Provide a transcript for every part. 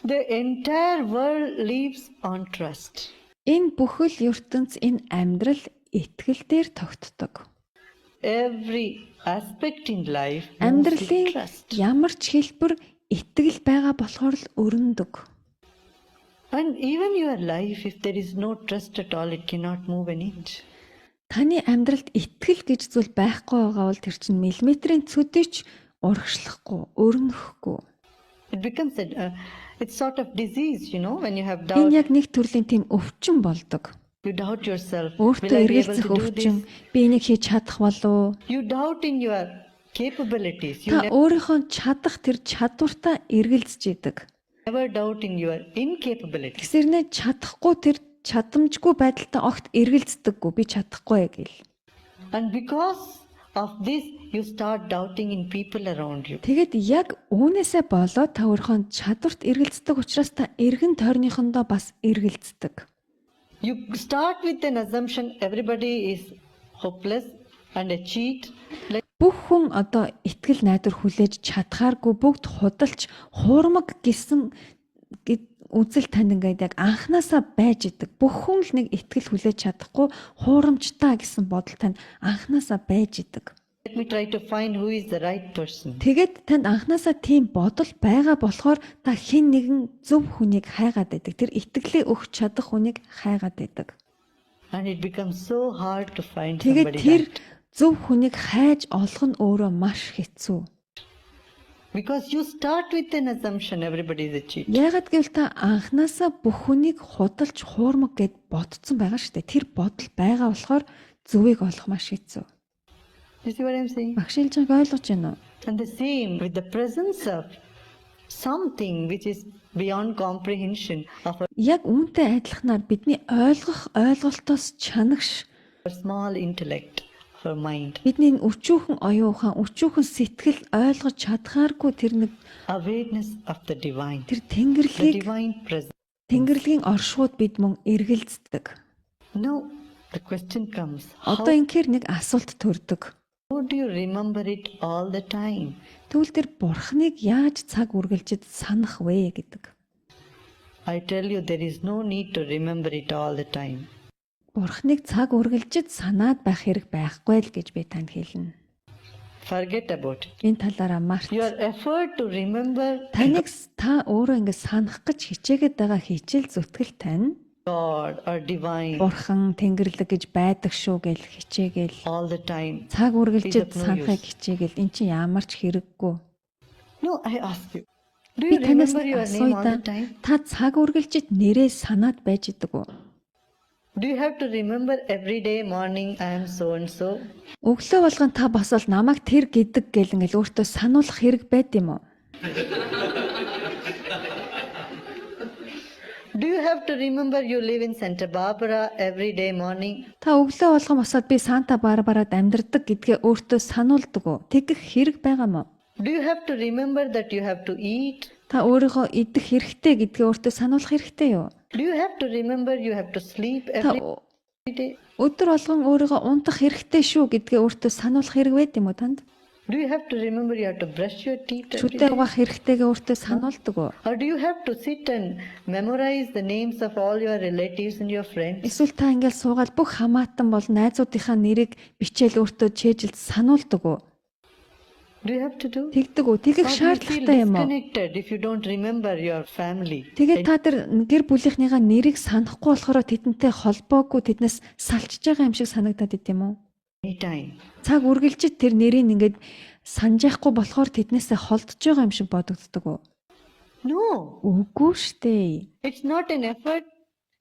The entire world lives on trust. Энэ бүхэл ертөнц, энэ амьдрал итгэл дээр тогтдог. Every aspect in life moves with Амьдралын trust. ямар ч хэлбэр итгэл байгаа болохоор л өрнөдөг. And even your life, if there is no trust at all, it cannot move an inch. Таны амьдралд итгэл гэж зүйл байхгүй байгаа бол тэр чинь миллиметрийн цөдөж урагшлахгүй, өрнөхгүй. It becomes it's sort of disease, when you have Энэ doubt. яг нэг төрлийн тийм өвчин болдог. You doubt yourself. Will Өөртөө I be able эргэлзэх to do өвчин, this? би энийг хийж чадах болов уу? You doubt in your capabilities. You Та өөрийнхөө чадах тэр чадвартаа эргэлзэж идэг. never doubt in your incapabilities. Гэсэрнээ чадахгүй тэр чадамжгүй байдалтай огт эргэлздэггүй би чадахгүй гэл. And because of this, you start doubting in people around you. Тэгэд яг үүнээсээ болоод та өөрийнхөө чадварт эргэлздэг учраас та эргэн тойрныхондоо бас эргэлздэг. You start with an assumption everybody is hopeless and a cheat. Like Бүх хүн одоо итгэл найдвар хүлээж чадхааргүй бүгд худалч хуурмаг гэсэн үзэл танд ингээд яг анханасаа байж идэг. Бүх хүн л нэг итгэл хүлээж чадахгүй хуурамчтай гэсэн бодол танд анханасаа байж идэг. let me try to find who is the right person. Тэгээд танд анханасаа тийм бодол байгаа болохоор та хэн нэгэн зөв хүнийг хайгаад байдаг. Тэр итгэлээ өгч чадах хүнийг хайгаад байдаг. And it becomes so hard to find Тэгээд somebody тэр right. зөв хүнийг хайж олох нь өөрөө маш хэцүү. Because you start with an assumption everybody is a cheat. Яагаад гэвэл та анханасаа бүх хүнийг худалж хуурмаг гэд бодсон байгаа шүү дээ. Тэр бодол байгаа болохоор зөвийг олох маш хэцүү. You see what I'm saying? Багшилж байгааг ойлгож байна уу? And the same with the presence of something which is beyond comprehension of Яг үүнтэй адилханаар бидний ойлгох ойлголтоос чанагш a small intellect, of our mind. бидний өчүүхэн оюун ухаан, өчүүхэн сэтгэл ойлгож чадхааргүй тэр нэг Awareness of the divine. тэр The тэнгэрлэгийг divine presence. Тэнгэрлэгийн оршууд бид мөн эргэлздэг. Now the question comes, how Одоо инхээр нэг асуулт төрдөг. do you remember it all the time? Тэгвэл тэр бурхныг яаж цаг үргэлжид санах вэ гэдэг. I tell you, there is no need to remember it all the time. Бурхныг цаг үргэлжид санаад байх хэрэг байхгүй л гэж би танд хэлнэ. Forget about it. Энэ талаараа март. Your effort to remember Таныг та өөрөө ингэ санах гэж хичээгээд байгаа хичээл зүтгэл тань God or divine бурхан тэнгэрлэг гэж байдаг шүү гэл хичээгээл all the time. цаг үргэлжид Is of no санахыг use. хичээгээл эн чинь ямар ч хэрэггүй. No, I ask you. Do Би you танаас remember your name all асууя the time? та цаг үргэлжид нэрээ санаад байж идэг үү? Do you have to remember every day morning I am so and so? Өглөө болгон та бас бол намайг тэр гэдэг гэл ингээл өөртөө сануулах хэрэг байд юм уу? Do you have to remember you live in Santa Barbara every day morning? Та өглөө болгон босоод би Санта Барбарад амьдардаг гэдгээ өөртөө сануулдаг уу? Тэгэх хэрэг байгаа мó? Do you have to remember that you have to eat? Та өөрийгөө идэх хэрэгтэй гэдгээ өөртөө сануулах хэрэгтэй юу? Do you have to remember you have to sleep Та every day? өдөр болгон өөрийгөө унтах хэрэгтэй шүү гэдгээ өөртөө сануулах хэрэг байд юм уу танд? Do you have to remember you have to brush your teeth every Шүтээ day? угаах хэрэгтэйгээ өөртөө сануулдаг уу? Or do you have to sit and memorize the names of all your relatives and your friends? Эсвэл та ингээл суугаад бүх хамаатан бол найзуудынхаа нэрийг бичээл өөртөө чэйжилж сануулдаг уу? Do you have to do? Тэгдэг үү? Тэгэх Or do you feel шаардлагатай юм уу? disconnected if you don't remember your family? Тэгээд та тэр гэр бүлийнхнийгаа нэрийг санахгүй болохоор тэдэнтэй холбоогүй тэднээс салчж байгаа юм шиг санагдаад ит юм уу? Anytime. Цаг үргэлжид тэр нэрийг ингээд санаж яахгүй болохоор тэднээсээ холдож байгаа юм шиг бодогддог уу? No, Үгүй штэ. it's not an effort.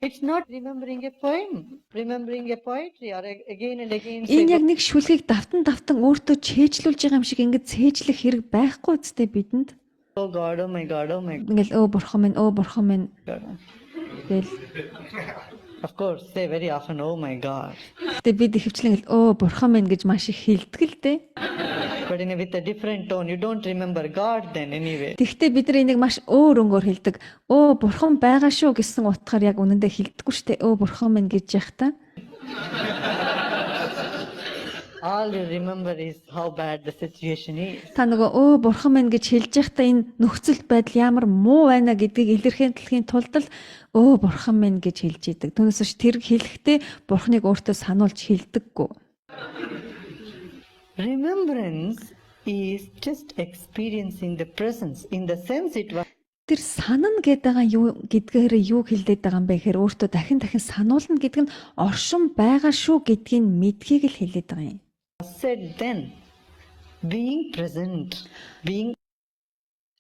It's not remembering a poem, remembering a poetry, or again and again say, Энэ яг нэг шүлгийг давтан өөртөө чэйжлүүлж байгаа юм шиг ингээд цээжлэх хэрэг байхгүй үстэй бидэнд. oh God, oh my God, oh my Ингээл өө бурхан минь God. гэл. Of course, say very often, oh my God. Гэтэ бид ихэвчлэн өө бурхан минь гэж маш их хэлдэг л дээ. But with a different tone, you don't remember God then anyway. Тэгвэл бид нар энийг маш өөр өнгөөр хэлдэг. Өө бурхан байгаа шүү гэсэн утгаар яг үнэндээ хэлдэггүй штэ. Өө бурхан минь гэж яах та. All you remember is how bad the situation is. Та нөгөө бурхан минь гэж хэлж байхдаа энэ нөхцөл байдал ямар муу байна гэдгийг илэрхийлэхийн тулд л бурхан минь гэж хэлж идэг. Түүнээс биш тэр хэлэхдээ бурханыг өөртөө сануулж хэлдэггүй. Remembrance is just experiencing the presence. In the sense it was Тэр санана гэдэг юу гэдгээр юу хэлээд байгаа юм бэ гэхээр өөртөө дахин сануулна гэдэг нь оршин байгаа шүү гэдгийг мэдхийг л хэлээд байгаа юм. said then. Being present, being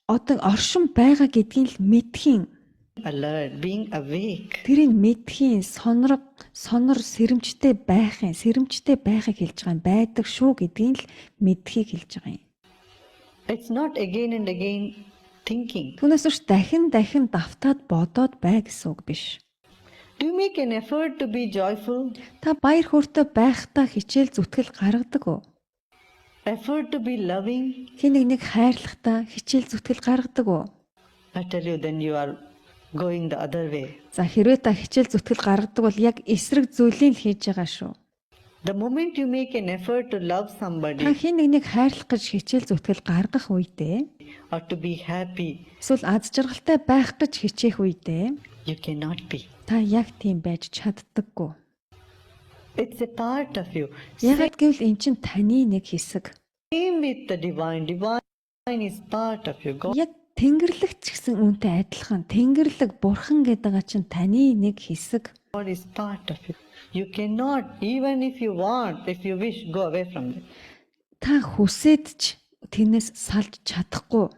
Одоо оршин байгаа гэдгийг л мэдхийн, alert, being awake. тэрийг мэдхийн, сонор сэрэмжтэй байхын, сэрэмжтэй байхыг хэлж байгаа юм. Байдаг шүү гэдгийг л мэдхийг хэлж байгаа юм. It's not again and again thinking. Түүнээс биш дахин давтаад бодоод бай гэсэн үг биш. Do you make an effort to be joyful? Та баяр хөөртэй байхдаа хичээл зүтгэл гаргадаг уу? Effort to be loving? Хин нэг хайрлахдаа хичээл зүтгэл гаргадаг уу? I tell you, then you are going the other way. За хэрвээ та хичээл зүтгэл гаргадаг бол яг эсрэг зүйлийг л хийж байгаа шүү. The moment you make an effort to love Та somebody хин нэг хайрлах гэж хичээл зүтгэл гаргах үедээ or to be happy, эсвэл аз жаргалтай байх гэж хичээх үедээ you cannot be. та яг тийм байж чаддаггүй. It's a part of you. Ягаад гэвэл эн чинь таны нэг хэсэг. Same with the divine. Divine is part of you. God Яг Тэнгэрлэг ч гэсэн үүнтэй адилхан. Тэнгэрлэг бурхан гэдэг чинь таны нэг хэсэг. is part of you. You cannot, even if you want, if you wish, go away from it. Та хүсээд ч тэрнээс салж чадахгүй.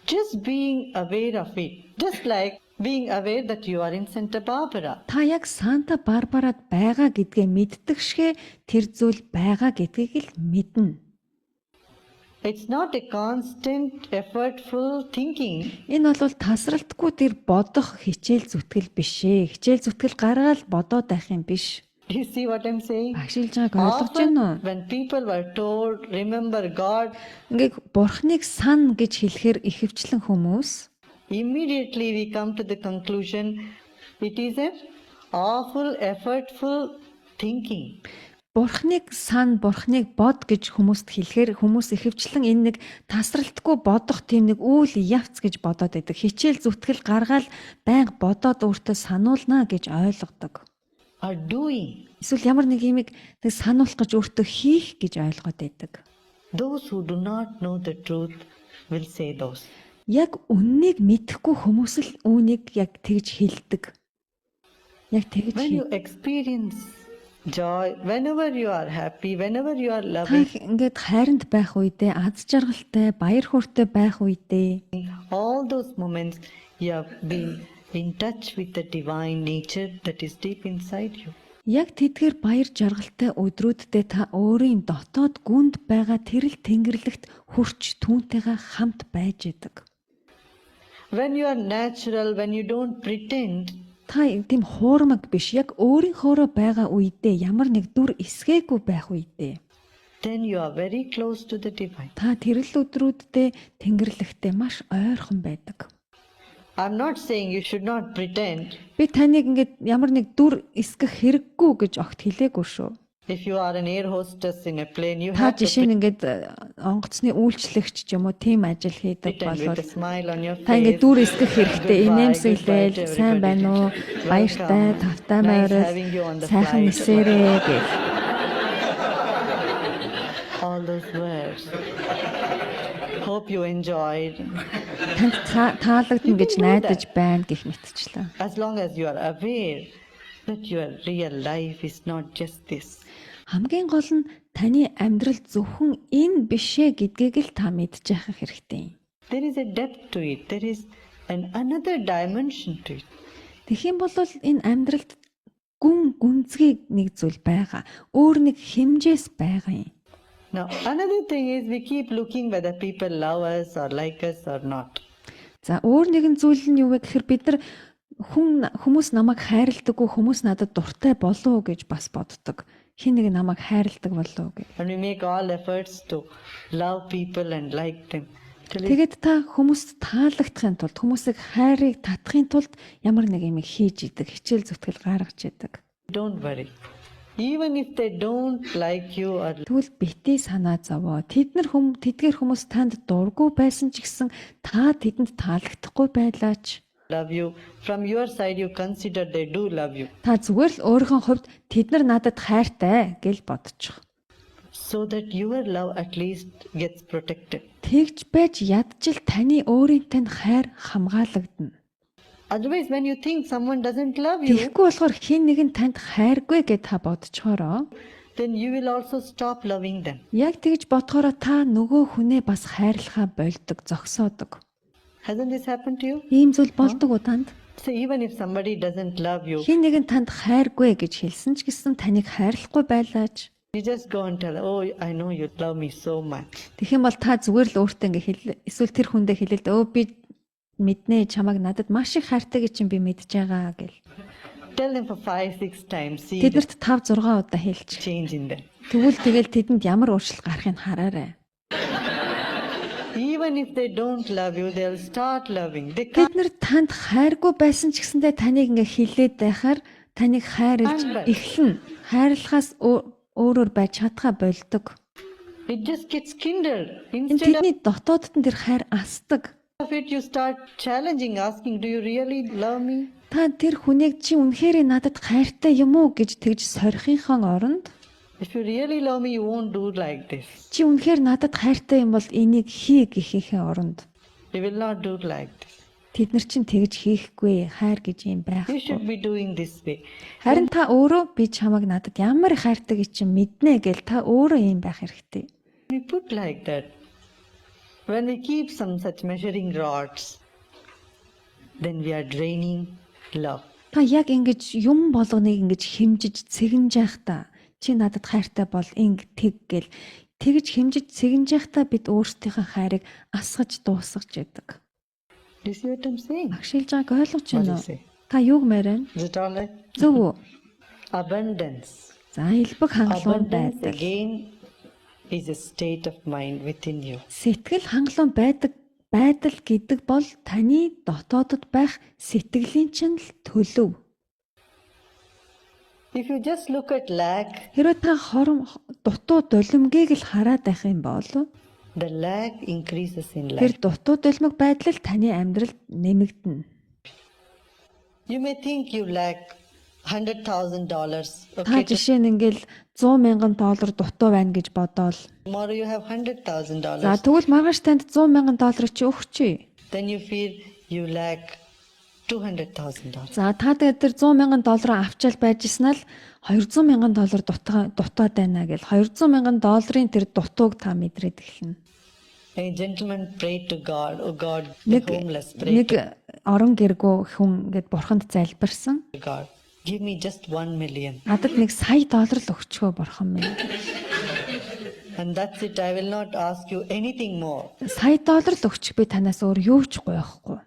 Just being aware of it. Just like being aware that you are in Santa Barbara. Та яг Санта Барбарад байгаа гэдгээ мэддэг шигэ тэр зүйл байгаа гэдгийг л мэднэ. It's not a constant, effortful thinking. Энэ бол тасралтгүй тэр бодох хичээл зүтгэл биш ээ. Хичээл зүтгэл гаргаад бодоод байх юм биш. Do you see what I'm saying? Багшилж байгааг ойлгож байна уу? When people were told, remember God, Ингээ бурхныг сан гэж хэлэхээр ихэвчлэн хүмүүс immediately we come to the conclusion it is an awful, effortful thinking. бурхныг сан, бурхныг бод гэж хүмүүст хэлэхээр хүмүүс ихэвчлэн энэ нэг тасралтгүй бодох тийм нэг үйл явц гэж бодоод байдаг. Хичээл зүтгэл гаргаад байнга бодоод өөртөө сануулна гэж ойлгодог. Are doing. Эсвэл ямар нэг юмыг нэг сануулах гэж өөртөө хийх гэж ойлгоод байдаг. Those who do not know the truth will say those. Яг үннийг мэдэхгүй хүмүүс л үүнийг яг тэгж хэлдэг. Яг тэгж When you experience joy, whenever you are happy, whenever you are та loving, ингээд хайранд байх үедээ, аз жаргалтай, баяр хөөртэй байх үедээ all those moments you have been in touch with the divine nature that is deep inside you. яг тэдгээр баяр жаргалтай өдрүүддээ та өөрийн дотоод гүнд байгаа тэрл тэнгэрлэгт хүрч түүнтэйгээ хамт байж идэг. When you are natural, when you don't pretend, Та тийм хуурмаг биш, яг өөрийнхөөрөө байгаа үедээ ямар нэг дүр эсгээгүй байх үедээ then you are very close to the divine. та тэрл өдрүүддээ тэнгэрлэгтээ маш ойрхон байдаг. I'm not saying you should not pretend. Би таныг ингээд ямар нэг дүр эсгэх хэрэггүй гэж огт хэлээгүй шүү. If you are an air hostess in a plane, you Та have to жишээ нь ингээд онгоцны үйлчлэгч ч юм уу тийм ажил хийдэг pretend with болоод a smile on your та ингээд face. дүр эсгэх хэрэгтэй, Goodbye, инээмсэглээл, goodbye to сайн байна уу, everybody. баяртай, Welcome. тавтай Nice морил, having you on the сайхан flight. нисээрээ гэх. All those words. Hope you enjoyed. Танд таалагдана гэж найдаж байна гэх мэтчлээ. As long as you are aware that your real life is not just this. Хамгийн гол нь таны амьдрал зөвхөн энэ бишээ гэдгийг л та мэдж яхах хэрэгтэй. There is a depth to it. There is another dimension to it. Тэгэх юм бол энэ амьдралд гүнзгий нэг зүйл байгаа. Өөр нэг хэмжээс байгаа юм. Now, another thing is we keep looking whether people love us or like us or not. За өөр нэгэн зүйл нь юу вэ гэхээр бид нар хүмүүс намайг хайрладаггүй, хүмүүс надад дуртай болов уу гэж бас боддог. Хин нэг намайг хайрладаг болов уу гэх. And we make all efforts to love people and like them. Тэгээд та хүмүүст таалагдахын тулд, хүмүүсийг хайрыг татахын тулд ямар нэг юм хийж идэг, хичээл зүтгэл гаргаж идэг. Don't worry. Even if they don't like you or Тэгвэл бити санаа зовоо. Тэдгээр хүмүүс танд дургүй байсан ч гэсэн та тэдэнд таалагдахгүй байлаач. love you, from your side you consider they do love you, Та зүгээр л өөрийнхөө хувьд тэд нар надад хайртай гэж бодчих. so that your love at least gets protected. Тэгж байж ядчил таны өөрийн тань хайр хамгаалагдана. Otherwise, when you think someone doesn't love you, Тэгэхгүй болохоор хэн нэгэн танд хайргүй гэж та бодчоороо then you will also stop loving them. яг тэгж бодохороо та нөгөө хүнээ бас хайрлахаа больдог, зогсоодог. Hasn't this happened to you? Ийм зүйл болдог уу танд? So even if somebody doesn't love you, Хэн нэгэн танд хайргүй гэж хэлсэн ч гэсэн таныг хайрлахгүй байлаач. you just go and tell, oh, I know you love me so much. Тэгэх юм бол та зүгээр л өөртөө ингээ эсвэл тэр хүндээ хэлэл өө би мэднэ чамайг надад маш их хайртай гэж чинь би мэдж байгаа гэл. Tell them for 5-6 times, see the Тэднэрт 5 6 удаа хэлж. change in them. Тэгэл тэдэнд ямар өөрчлөлт гарахыг хараарай. Even if they don't love you, they'll start loving. They can't. Бид нар танд хайргүй байсан ч гэсэндээ таныг ингээ хилээд байхаар таныг хайрлж эхлэн хайрлахаас өөрөөр байж чадхаа болдог. It just gets kindled. Энэ Instead тэдний дотоодд нь тэр хайр асдаг. of it, you start challenging, asking, do you really love me? Та тэр хүнийг чи үнэхээр надад хайртай юм уу гэж тэгж сорихынхон оронд If you really love me, you won't do like this. чи үнэхээр надад хайртай юм бол энийг хий гэхийнхээ оронд You will not do like this. тэд нар чинь тэгж хийхгүй хайр гэж юм You байхгүй. should be doing this way. Харин та өөрөө би чамайг надад ямар их хайртай гэж чинь мэднэ гэл та өөрөө юм байх хэрэгтэй. We put like that. When we keep some such measuring rods, then we are draining love. Та яг ингэж юм болгоныг ингэж хэмжиж цэгэнж байхдаа чи надад хайртай бол инг тэг гэл тэгж хэмжиж цэгэнж байхдаа бид өөрсдийнхөө хайрыг асгаж дуусгаж яадаг. Do you see what I'm saying? Агшилж байгааг ойлгож What do байна you уу? say? Та юуг мэрэн? Is it all right? Зөв үү? Abundance. За илбэг хангалуун Abundance байдаг. again is a state of mind within you. Сэтгэл хангалуун байдал гэдэг бол таны дотоодод байх сэтгэлийн чинь л төлөв. If you just look at lack, Хэрвээ та дутуу дулимгийг л хараад байх юм бол the lack increases in тэр life. дутуу дулмиг байдал таны амьдралд нэмэгдэнэ. You may think you lack $100,000. Та Okay, жишээ нь ингээл $100,000 дутуу байна гэж бодоол. tomorrow you have $100,000. За тэгвэл маргааш танд $100,000 чи өгчээ. Then you feel you lack $200,000. За та тэгээд тэр $100,000 авчаал байжснаа л $200,000 дутаад байна гэл $200,000 тэр дутууг та мэдрээд эхэлнэ. A gentleman prayed to God, oh God, the homeless prayed Нэг орон гэргөө хүн ингээд бурханд залбирсан. to God. Give me just $1 million. Надад нэг $100 л өгчгөө бурхан минь. And that's it. I will not ask you anything more. $100 л өгчих би танаас өөр юу ч гуйхгүй.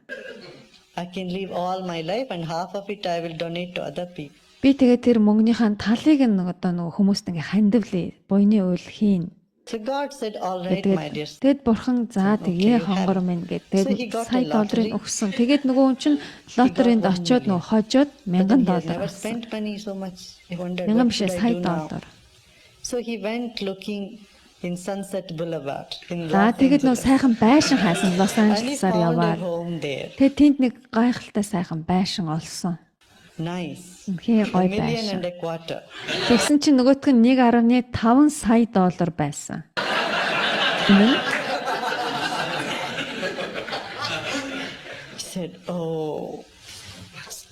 I can live all my life and half of it I will donate to other people. Би тэгээд тэр мөнгөнийхээ талыг нь одоо нөгөө хүмүүст ингээ хандивлээ. Буйны уйл хийн. So God said, all right, my dear. Тэгэд бурхан за тэгээ хонгор минь гэдэг. Тэгээд $100 өгсөн. Тэгээд нөгөө хүн чинь лотерейнд очиод нөгөө хожоод $1,000 Never авсан. spent money so much. He wondered, $1,000 what бишээ should I do now? $100. So he went looking in Sunset Boulevard in За Los тэгээд нөгөө Angeles. сайхан байшин хаасан Лос And he Анжелесаар found a яваад. home there. Тэгээд тэнд нэг гайхалтай сайхан байшин олсон. Nice. Үнхээр гоё $1.25 million. байшин. Тэгсэн чинь нөгөөх нь $1.5 сая байсан. He said, oh,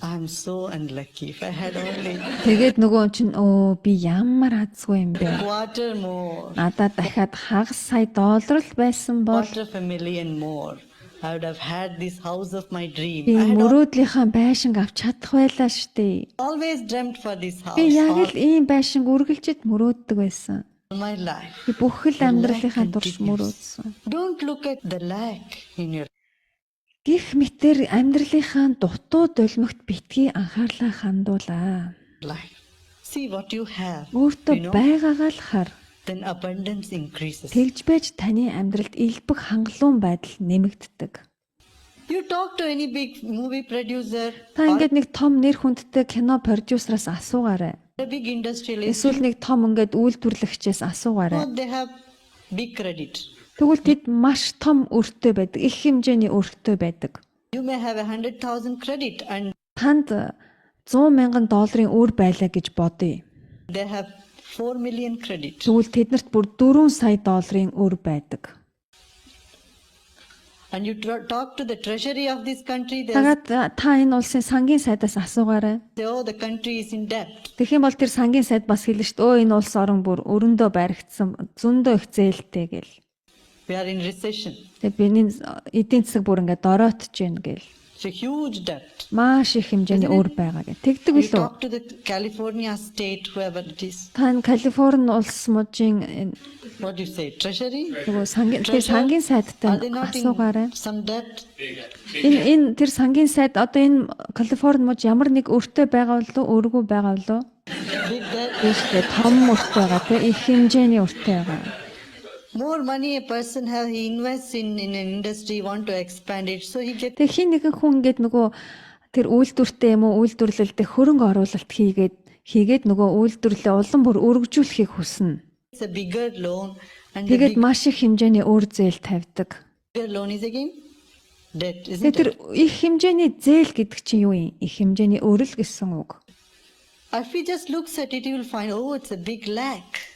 I'm so unlucky. If I had only Тэгээд нөгөө хүн чинь өө би ямар азгүй юм бэ? quarter more, Надад дахиад $1 сая л байсан бол $250,000 more, I would have had this house of my dream. би I had мөрөөдлийнхаа байшинг авч чадах байлаа штэ. always dreamt for this house Би яг all л ийм байшинг үргэлжид мөрөөддөг байсан. my life. Би бүх л амьдралынхаа турш мөрөөдсөн. Don't look at the lack in your Гэх мэтэр амьдралынхаа дутуу дулмигт битгий анхаарлаа хандуулаа. life. See what you have. Өөртөө байгаагаа л хар. Then abundance increases. Тэгж байж таны амьдралд илбэг хангалуун байдал нэмэгддэг. You talk to any big movie producer. Та ингээд нэг том нэр хүндтэй кино продюсераас асуугаарай. A big industrialist, Эсвэл нэг том ингээд үйлдвэрлэгчээс асуугаарай. they have big credit. Тэгвэл тэд маш том өртөө байдаг. Их хэмжээний өртөө байдаг. You may have 100,000 credit and Танд 100,000 долларын өр байлаа гэж бодъё. they have 4 million credit. Тэгвэл тэднэрт бүр 4 сая долларын өр байдаг. And you talk to the treasury of this country, they Тагаад та энэ улсын сангийн сайдаас асуугаарай. say, oh, the country is in debt. Тэгэх юм бол тэр сангийн сайд бас хэлнэ шүү дээ. Энэ улс орон бүр өрөндөө баригдсан, зөндөө их зээлтэй гэл. We are in recession. Тэгээ биний эдийн засаг бүр ингээд дороотж гин гэл. It's a huge debt. Маш их хэмжээний өр байгаа гэх. Тэгдэг You үлээ. talk to the California state, whoever it is. Та Калифорни улс мужийн What do you say? Treasury? нөгөө сангийн сайдтай Are they not асуугаарай. in some debt? Энэ тэр сангийн сайд одоо энэ Калифорни муж ямар нэг өртөө байгаа болов уу, өргөө байгаа болов уу? Big debt. Тийшээ том өртөө байгаа те их хэмжээний өртөө байгаа. More money a person have, he invests in an industry, want to expand it, so he gets. Тэгээ хин нэгэн хүн ингээд нөгөө тэр үйлдвэртэй юм уу үйлдвэрлэлдээ хөрөнгө оруулалт хийгээд нөгөө үйлдвэрлэлээ улам бүр өргөжүүлэхийг хүснэ. A bigger loan, and the Тэгээд маш их хэмжээний өр зээл тавьдаг. bigger loan is again debt, isn't Тэгээд тэр it? их хэмжээний зээл гэдэг чинь юу юм? Их хэмжээний өрөл гэсэн үг. If he just looks at it, he will find, oh, it's a big lack.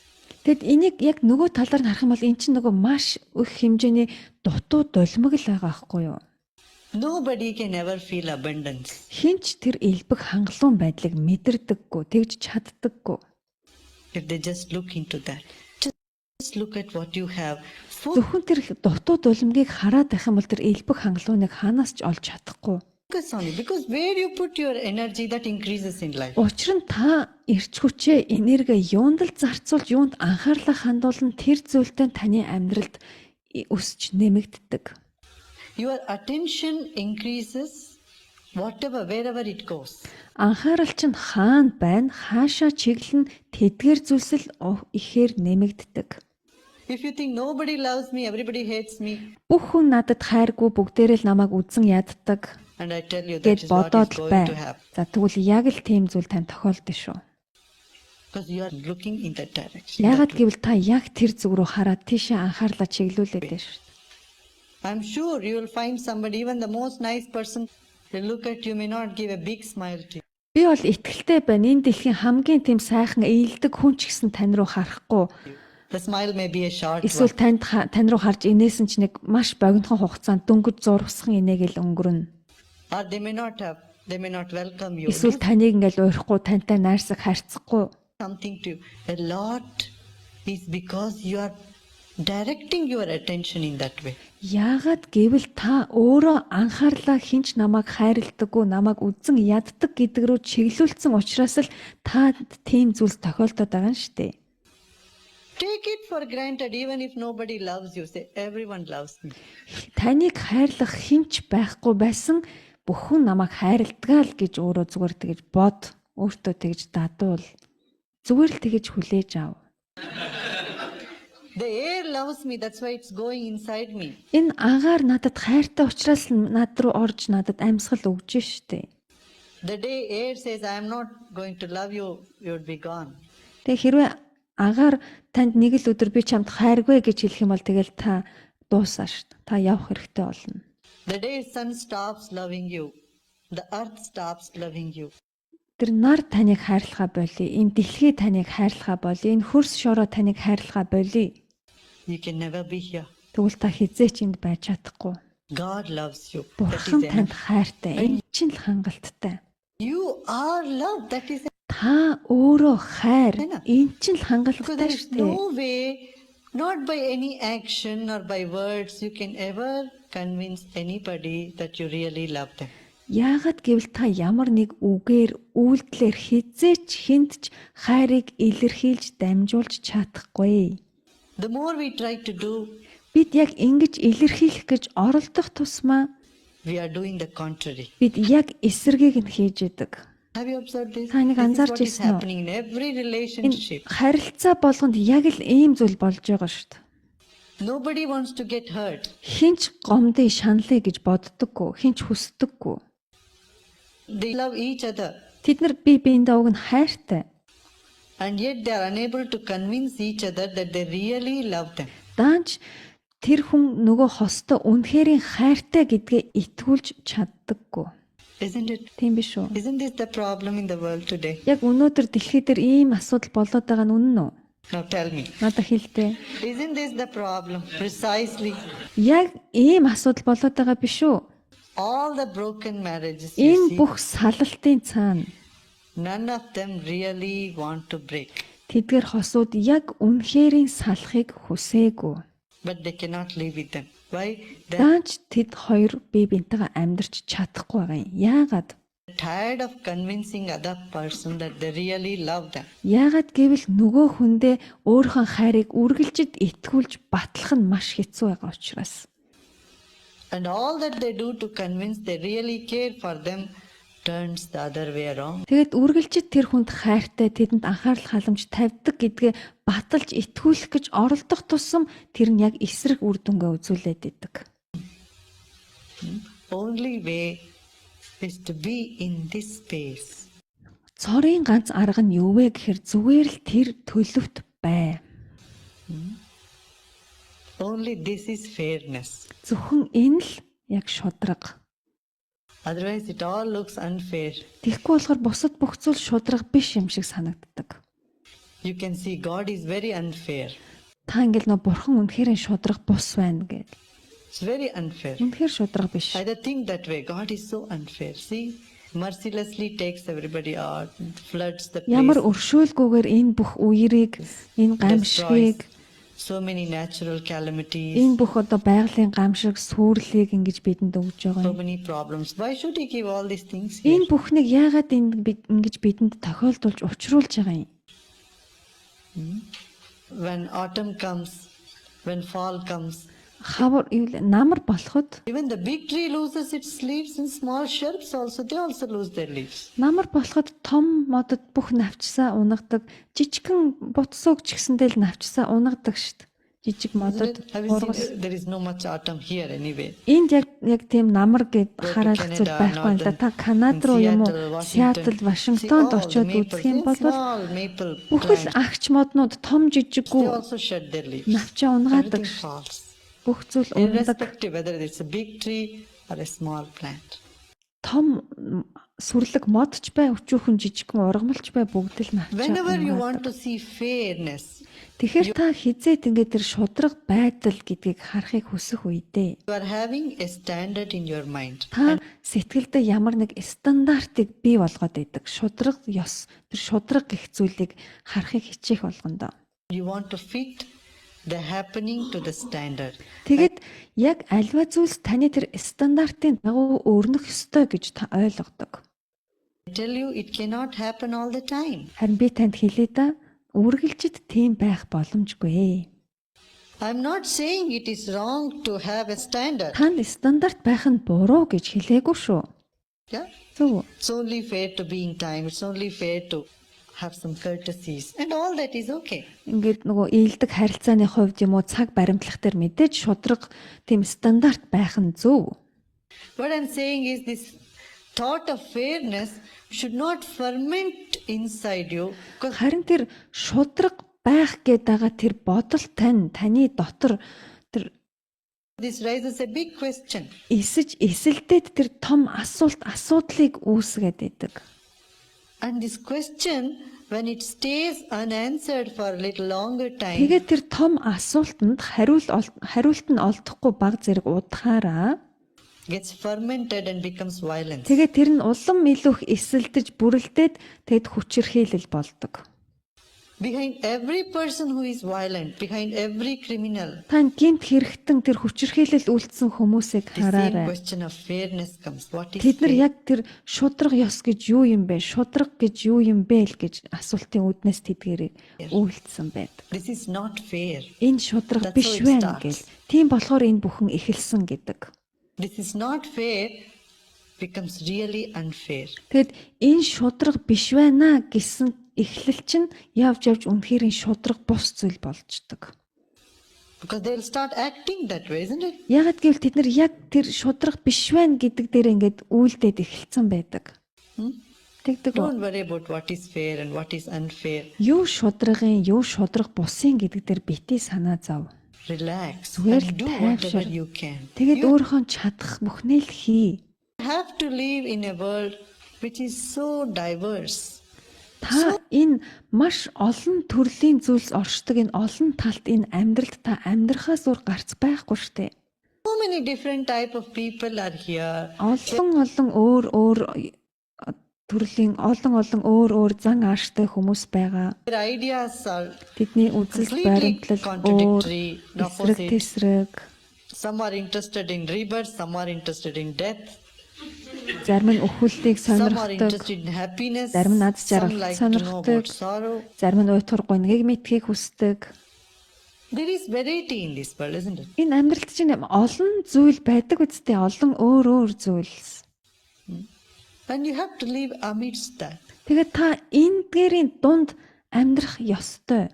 Тэгэд энийг яг нөгөө талаар нь харах юм бол эн чинь нөгөө маш их хэмжээний дутуу дулмаг л байгаа байхгүй юу? Nobody can ever feel abundance. Хинч тэр элбэг хангалуун байдлыг мэдэрдэггүй, тэгж чаддаггүй. If they just look into that, just look at what you have. Зөвхөн тэр дутуу дулмгийг хараад байх юм бол тэр элбэг хангалууныг ханаас ч олж чадахгүй. Focus on it, because where you put your energy, that increases in life. Учир нь та эрч хүчээ, энерги юунд л зарцуулж, юунд анхаарлаа хандуулна тэр зүйлтэй таны амьдралд өсч нэмэгддэг. Your attention increases wherever it goes. Анхаарал чинь хаана байна, хаашаа чиглэн тэдгээр зүйлсэл ихээр нэмэгддэг. If you think nobody loves me, everybody hates me, Бүх хүн надад хайргүй, бүгдээрээ л намайг үзэн яддаг and I tell you that гэд is what бодоод is л going бай. to happen. За тэгвэл яг л тийм зүйл тань тохиолдсон шүү. Because you are looking in that direction. Яагаад гэвэл та яг тэр зүг рүү хараад тийшээ анхаарлаа чиглүүлээд байна шүү. I'm sure you will find somebody, even the most nice person, they look at you, may not give a big smile to you. Би бол итгэлтэй байна. Энэ дэлхийн хамгийн тийм сайхан ээлдэг хүн ч гэсэн тань руу харахгүй. The smile may be a short Эсвэл one. тань руу харж инээсэн ч нэг маш богинохон хугацаанд дөнгөж зурвасхан инээгэл өнгөрнө. Or they may not welcome you. Эсвэл таныг ингээл урихгүй, тантай найрсаг харьцахгүй. Something to you. A lot is because you are directing your attention in that way. Яагаад гэвэл та өөрөө анхаарлаа хинч намайг хайрладаггүй, намайг үзэн яддаг гэдэг рүү чиглүүлсэн учраас л та тийм зүйлс тохиолдоод байгаа нь шүү дээ. Take it for granted, even if nobody loves you. Say, everyone loves me. Таныг хайрлах хинч байхгүй байсан бүхэн намайг хайрладгаа л гэж өөрөө зүгээр тэгэж бод, өөртөө тэгэж дадуул. Зүгээр л тэгэж хүлээж ав. The air loves me, that's why it's going inside me. Энэ агаар надад хайртай учраас л над руу орж надад амьсгал өгж штэ. The day air says, I am not going to love you, you would be gone. Тэгээ хэрвээ агаар танд нэг л өдөр би чамд хайргүй гэж хэлэх юм бол тэгэл та дуусаа штэ. Та явах хэрэгтэй болно. The day sun stops loving you, the earth stops loving you. Тэр нар таныг хайрлахаа болий. Энэ дэлхий таныг хайрлахаа болий. Энэ хөрс шороо таныг хайрлахаа болий. You can never be here. Тэгвэл та хизээч энд байж чадахгүй. God loves you. That Бурхан is танд enough. хайртай. Энэ чинь л хангалттай. You are loved. That is enough. Та өөрөө хайр. Байна. Энэ чинь л Because хангалттай there is шүү дээ. no way, not by any action or by words, you can ever convince anybody that you really love them. Яагаад гэвэл та ямар нэг үгээр, үйлдэлээр хизээч хинтч хайрыг илэрхийлж дамжуулж чадахгүй. The more we try to do, Бид яг ингэж илэрхийлэх гэж оролдох тусмаа we are doing the contrary. бид яг эсэргийг нь хийж идэг. Have you observed this? Та нэг This is анзаарч what is ирсэн үү? happening in every Энэ relationship. харилцаа болгонд яг л ийм зүйл болж байгаа шүү дээ. Nobody wants to get hurt. Хинч гомдын шаналыг гэж боддоггүй, хинч хүсдэггүй. They love each other. Тэд нар бие биендээ уг нь хайртай. And yet they are unable to convince each other that they really love them. Даанч тэр хүн нөгөө хостой үнэхэрийн хайртай гэдгээ итгүүлж чаддаггүй. Isn't it? Тийм биш үү? Isn't this the problem in the world today? Яг өнөөдөр дэлхий дээр ийм асуудал болоод байгаа нь үнэн үү? Now tell me. Надад хэлдэ. Isn't this the problem? Precisely. Яг ийм асуудал болоод байгаа биш үү? All the broken marriages you Энэ see, бүх салалтын цаана none of them really want to break. тэдгээр хосууд яг үнэхэрийн салахыг хүсээгүй. But they cannot live with them. Why? They're Даанч тэд хоёр бие биентэйгээ амьдарч чадахгүй байгаа юм. Яагаад? tired of convincing other person that they really love them. Яагаад гэвэл нөгөө хүндээ өөрийнхөө хайрыг үргэлжид итгүүлж батлах нь маш хэцүү байгаа учраас. And all that they do to convince they really care for them turns the other way around. Тэгэд үргэлжид тэр хүнд хайртай тэдэнд анхаарал халамж тавьдаг гэдгээ баталж итгүүлэх гэж оролдох тусам тэр нь яг эсрэг үр дүнгээ үзүүлээд идэг. Only way is to be in this space. Цорын ганц арга нь юу вэ гэхээр зүгээр л тэр төлөвт бай. Only this is fairness. Зөвхөн энэ л яг шудраг. Otherwise it all looks unfair. Тэгэхгүй болохоор бусад бүх зүйл шудраг биш юм шиг санагддаг. You can see God is very unfair. Та ингээл нөө бурхан үнэхээр шудраг бус байна гэд. It's very unfair. Үнэхээр шудраг биш. I think that way. God is so unfair. See, mercilessly takes everybody out, floods the Ямар place, өршөөлгүйгээр энэ бүх үерийг, энэ гамшигыг, so many natural calamities, энэ бүх одоо байгалийн гамшиг, сүрлийг ингэж бидэнд өгж байгаа so юм. many problems. Why should He give all these things here? Энэ бүхнийг яагаад ингэж бидэнд тохиолдуулж учруулж байгаа юм? When autumn comes, when fall comes, Хавар намар болоход even the big tree loses its leaves and small shrubs also, they also lose their leaves. намар болоход том модод бүх навчсаа унагадаг, жижигхэн бутсууг ч гэсэндээ л навчсаа унагадаг штт. Жижиг модод Have you ургас. seen, there is no much autumn here anyway. Энд яг тийм намар гэд хараалх зүйл байхгүй л да. Та Канада руу юм уу? Сиэтл, Вашингтонд очиод үзэх юм бол small maple бүхэл plant, агч моднууд том they жижиггүй also shed their leaves. навчаа унгаадаг. Everything falls. Бүх зүйл ундаг. Irrespective whether it's a big tree or a small plant. Том сүрлэг мод ч бай, өчүүхэн жижигхэн ургамалч бай бүгд л навчаа. Whenever you унгаадаг. want to see fairness, Тэгэхээр та хизээд ингээд тэр шудраг байдал гэдгийг харахыг хүсэх үедээ you are having a standard in your mind. та сэтгэлдээ ямар нэг стандартыг бий болгоод идэг. Шудраг ёс, тэр шудраг гэх зүйлийг харахыг хичээх болгондоо. You want to fit the happening to the standard. Тэгэд яг альва зүйлс таны тэр стандартын дагуу өрнөх ёстой гэж та ойлгодог. I tell you, it cannot happen all the time. Харин би танд хэлээ да, үргэлжид тийм байх боломжгүй. I'm not saying it is wrong to have a standard. Танд стандарт байх нь буруу гэж хэлээгүй шүү. Yeah? Зөв үү? It's only fair to be in time. It's only fair to have some courtesies. And all that is okay. Ингээд нөгөө ээлдэг харилцааны хувьд юм уу цаг баримтлах дээр мэдээж шудраг тийм стандарт байх нь зөв. What I'm saying is this thought of fairness should not ferment inside you. Because Харин тэр шудраг байх гээд байгаа тэр бодол таны дотор тэр this raises a big question. эсэлдээд тэр том асуудлыг үүсгээд идэг. And this question, when it stays unanswered for a little longer time, Тэгээд тэр том асуултанд хариулт нь олдохгүй баг зэрэг удахаараа gets fermented and becomes violence. тэгээд тэр нь улам илүүх эсэлдэж бүрэлдээд тэгэд хүчирхийлэл болдог. Behind every person who is violent, behind every criminal, Та гинт хэрэгтэн тэр хүчирхийлэл үйлдсэн хүмүүсийг the same хараарай. question of fairness comes. What is Тэд нар fair? яг тэр шудраг ёс гэж юу юм бэ? Шудраг гэж юу юм бэ л гэж асуултын үднэс тэдгэрийг үйлдсэн байдаг. This is not fair. Энэ шудраг That's биш how it байна starts. гэл. Тийм болохоор энэ бүхэн эхэлсэн гэдэг. This is not fair becomes really unfair. Тэгэд энэ шудраг биш байна гэсэн эхлэл чинь явж үнэхээр шудраг бус зүйл болждаг. Because they'll start acting that way, isn't it? Ягаад гэвэл тэд нар яг тэр шудраг биш байна гэдэг дээр ингээд үйлдээд эхэлсэн байдаг. Тэгдэг үү? Don't worry about what is fair and what is unfair. Юу шудрагын, юу шудраг бусын гэдэг дээр битгий санаа зов. Relax Зүгээр and л do whatever тайвшир. you can. Тэгээд You өөрийнхөө чадах бүхнээ л хий. have to live in a world which is so diverse. Та энэ маш олон төрлийн зүйлс оршдог энэ олон талт энэ амьдралд та амьдрахаас өөр гарц байхгүй штэ. So many different type of people are here. Олон өөр төрлийн олон өөр зан ааштай хүмүүс байгаа. Their ideas are Тэдний үзэл completely баримтлал өөр, contradictory, эсрэг opposite. тесрэг, Some are interested in rebirth, some are interested in death, зарим нь өхөлтийг some are сонирхдаг, interested in happiness, зарим нь аз some жаргалт like to know сонирхдаг, about sorrow. зарим нь уйтгар гонгийг мэдхийг хүсдэг. There is variety in this world, isn't it? Энэ амьдралд чинь олон зүйл байдаг үстэй, олон өөр зүйлс. And you have to live amidst that. Тэгээд та энэ дээрийн дунд амьдрах ёстой.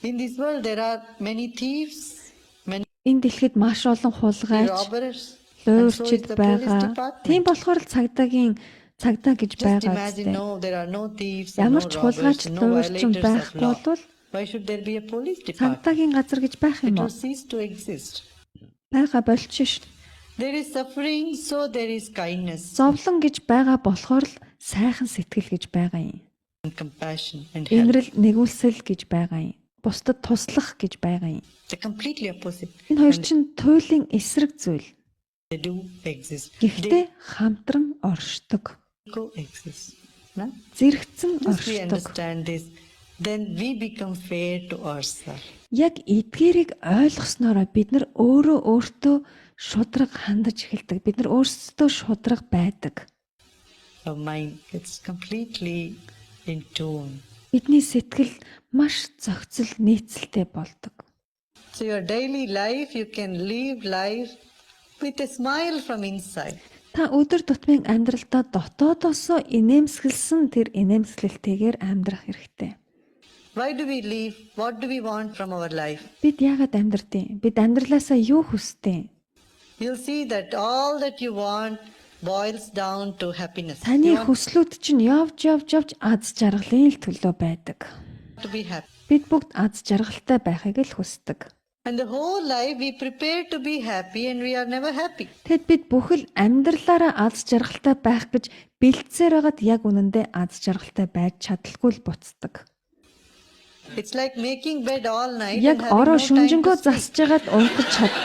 In this world, there are many thieves, many Энэ дэлхийд маш олон хулгайч, robbers, and so is луурчид the police байгаа. department. Тийм болохоор л цагдаа гэж Just байгаа imagine, үстэй. no, there are no thieves, and Ямар no ч хулгайч, robbers, no луурчин violators of байхгүй law. бол Why should there be a police department? цагдаагийн газар гэж байх It юм уу? will cease to exist. Бага болчих ш. There is suffering, so there is kindness Зовлон гэж байгаа болохоор л сайхан сэтгэл гэж байгаа юм. and compassion and help. Инрэл нэгүүлсэл гэж байгаа юм. Бусдад туслах гэж байгаа юм. They're completely opposite. Энэ хоёр чинь туйлын эсрэг зүйл. They do exist. Гэхдээ хамтран оршдог. They coexist. No? Зэрэгцэн Once we оршдог. understand this, then we become fair to ourselves. Яг эдгээрийг ойлгосноороо бид нар өөртөө шудраг хандаж эхэлдэг. Бид нар өөрсдөө шудраг байдаг. Our mind gets completely in tune. Бидний сэтгэл маш зохицол нийцэлтэй болдог. So your daily life, you can live life with a smile from inside. Та өдөр тутмын амьдралдаа дотоодосоо инээмсэглсэн тэр инээмсэглэлтэйгээр амьдрах хэрэгтэй. Why do we live? What do we want from our life? Бид яагаад амьдрдیں۔ Бид амьдралаасаа юу хүсдэг? You'll see that all that you want boils down to happiness. Таны You want хүслүүд чинь явж аз жаргалын л төлөө байдаг. to be happy. Бид бүгд аз жаргалтай байхыг л хүсдэг. And the whole life we prepare to be happy and we are never happy. Тэгэд бид бүхэл амьдралаараа аз жаргалтай байх гэж бэлдсээр байгаад яг үнэндээ аз жаргалтай байж чадалгүй л буцдаг. It's like making bed all night Яг and having ороо no time шүнжэнгөө to sleep. засж байгаад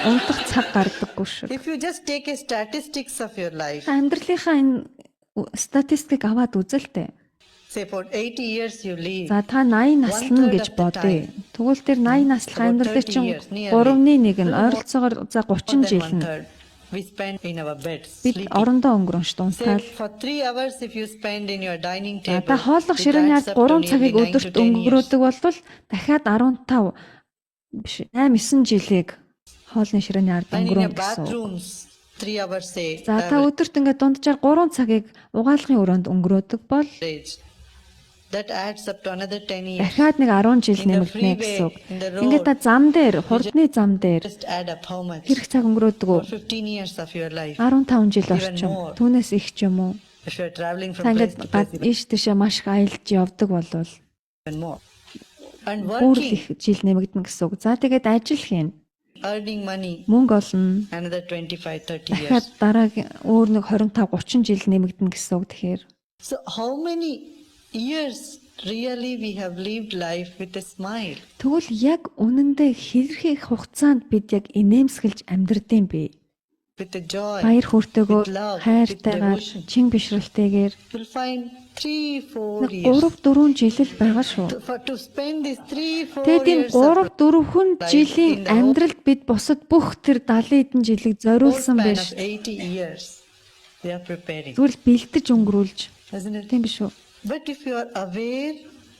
унтах цаг гардаггүй шүү. If you just take a statistics of your life, Амьдралынхаа энэ статистикийг аваад үзэлтэй. say for 80 years you live, За та 80 наслна One-third гэж of the бодъё. Тэгвэл тэр 80 наслах about амьдралыг 30 чинь years, nearly. 3/1 нь ойролцоогоор за more 30 than жил one нь third, we spend in our beds бид sleeping. орондоо өнгөрөн ш Say дунсаал. for 3 hours if you spend in your dining За table, та хооллох it ширээний adds ад up to 3 цагийг nearly 9 to өдөрт 10 years. өнгөрөөдөг болвол дахиад 15 биш 8-9 жилийг хоолны ширээний ард And in your өнгөрөөн гэсэн. үг. bathrooms, 3 hours say За та өдөрт ингээд дунджаар 3 цагийг угаалгын өрөөнд өнгөрөөдөг бол average. That adds up to another 10 years. дахиад нэг 10 жил In the нэмэгдэнэ freeway, гэсэн. үг. in the road, Ингээд та зам дээр, хурдны зам дээр Just add up how much. хэрэг цаг өнгөрөөдөг үү? For 15 years of your life. 15 жил Even орчим. more. Түүнээс их ч юм уу? If you're traveling Та from place ингээд to place, ийш тийшээ маш их аялж явдаг болвол even more. And бүр л working, их жил нэмэгдэнэ гэсэн үг. За тэгээд ажил хийн. earning money, Мөнгө олно. another 25-30 Дахиад years. дараагийн өөр нэг 25-30 жил нэмэгдэнэ гэсэн үг тэгэхээр. So how many years really we have lived life with a smile? Тэгвэл яг үнэндээ хэрхэн их хугацаанд бид яг инээмсэглэж амьдрдیں бэ? With the joy. Баяр хөөртэйгөө, with love, with хайртайгаар, devotion. чин бишрэлтэйгээр You'll find 3-4 нэг years. 3-4 жил л байгаа шүү. To spend these 3-4 Тэгээд энэ years of 3-4 жилийн in the амьдралд бид бусад бүх тэр 70 эдэн жилийг whole зориулсан span байж of 80 years, they are preparing. зүгээр л бэлдэж өнгөрүүлж Isn't it? тийм биш үү? But if you are aware,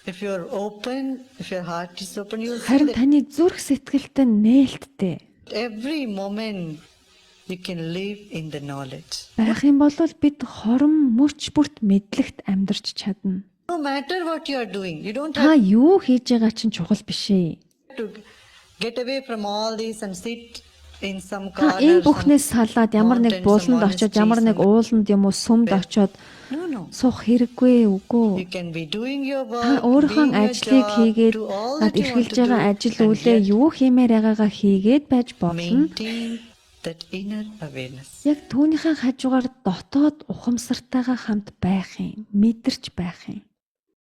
if you are open, if your heart is open, you will see Харин that таны зүрх сэтгэлтэй нээлттэй every moment you can live in the knowledge. байх юм бол бид хорон мөч бүрт мэдлэгт амьдарч чадна. No matter what you are doing, you don't Та have юу хийж байгаа чинь чухал биш ээ. to get away from all this and sit in some Та corner. энэ бүхнээс салаад ямар нэг mountains, some бууланд очиод ямар нэг monasteries, ууланд юм уу сүмд очиод No, no. суух хэрэггүй үгүй. You can be doing your Та work, өөрийнхөө doing your ажлыг job, хийгээд do all над that you want эрхэлж to do, байгаа ажил and үйлээ yet юу хиймээр байгаагаа хийгээд байж болно. maintain that inner awareness. Яг түүнийхэн хажуугаар дотоод ухамсартайгаа хамт байх юм, мэдэрч байх юм.